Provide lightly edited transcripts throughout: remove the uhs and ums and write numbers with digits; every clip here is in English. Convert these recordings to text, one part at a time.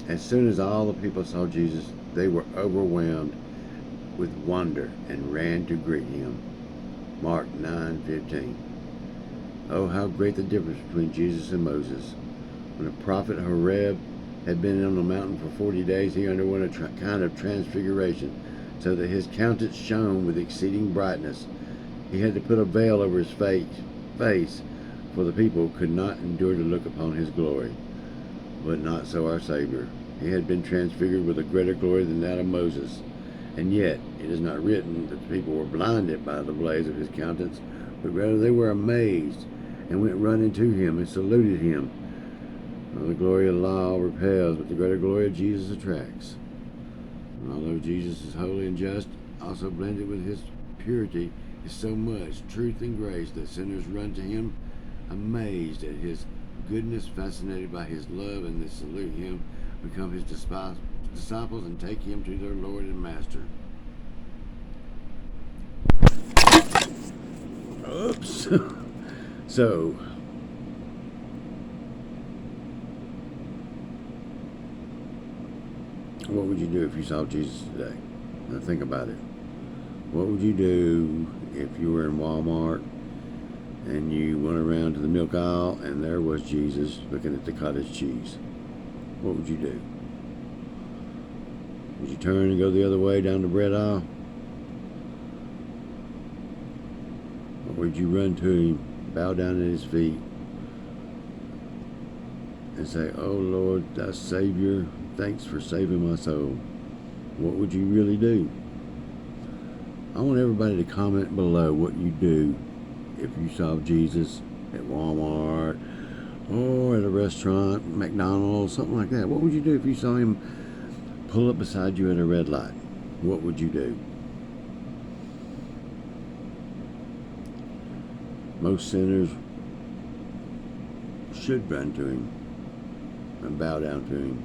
As soon as all the people saw Jesus, they were overwhelmed with wonder and ran to greet him. Mark 9:15. Oh, how great the difference between Jesus and Moses. When the prophet Horeb had been on the mountain for 40 days, he underwent a kind of transfiguration so that his countenance shone with exceeding brightness. He had to put a veil over his face, for the people could not endure to look upon his glory. But not so our Savior. He had been transfigured with a greater glory than that of Moses. And yet, it is not written that the people were blinded by the blaze of his countenance, but rather they were amazed and went running to him and saluted him. Well, the glory of the law repels, but the greater glory of Jesus attracts. And although Jesus is holy and just, also blended with his purity is so much truth and grace that sinners run to him amazed at his goodness, fascinated by his love, and they salute him, become his disciples, and take him to their Lord and Master. Oops. So, what would you do if you saw Jesus today? Now think about it. What would you do if you were in Walmart and you went around to the milk aisle and there was Jesus looking at the cottage cheese? What would you do? Would you turn and go the other way down the bread aisle? Or would you run to him, bow down at his feet, and say, "Oh Lord, thy Savior, thanks for saving my soul"? What would you really do? I want everybody to comment below what you do if you saw Jesus at Walmart or at a restaurant, McDonald's, something like that. What would you do if you saw him pull up beside you at a red light? What would you do? Most sinners should run to him and bow down to him.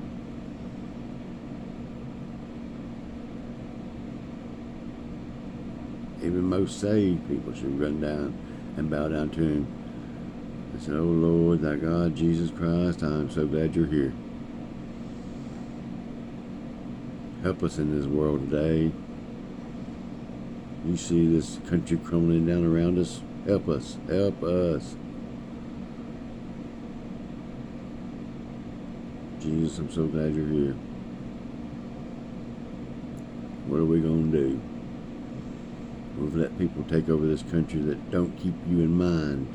Even most saved people should run down and bow down to him and say, "Oh Lord, thy God, Jesus Christ, I am so glad you're here. Help us in this world today. You see this country crumbling down around us. Help us. Help us. Jesus, I'm so glad you're here. What are we going to do? We've let people take over this country that don't keep you in mind.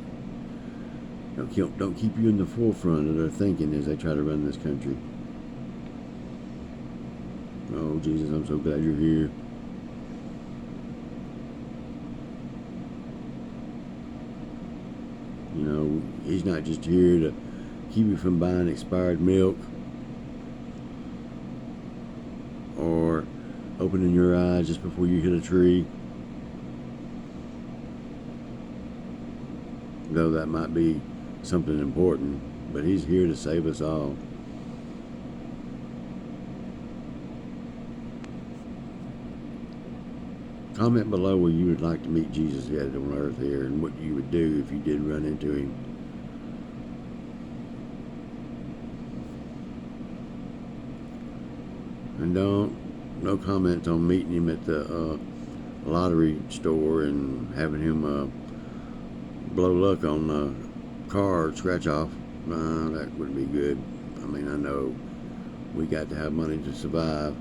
Don't keep you in the forefront of their thinking as they try to run this country. Oh, Jesus, I'm so glad you're here. You know, he's not just here to keep you from buying expired milk or opening your eyes just before you hit a tree. Though that might be something important, but he's here to save us all. Comment below where you would like to meet Jesus yet on earth here, and what you would do if you did run into him. And no comments on meeting him at the lottery store and having him blow luck on the car scratch off. That wouldn't be good. I mean, I know we got to have money to survive,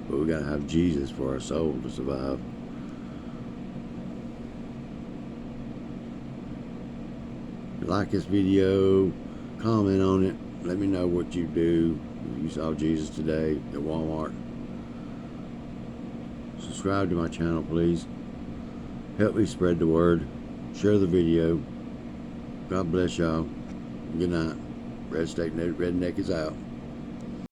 but we got to have Jesus for our soul to survive. Like this video, comment on it, let me know what you do if you saw Jesus today at Walmart. Subscribe to my channel, please. Help me spread the word. Share the video. God bless y'all. Good night. Red State Redneck is out.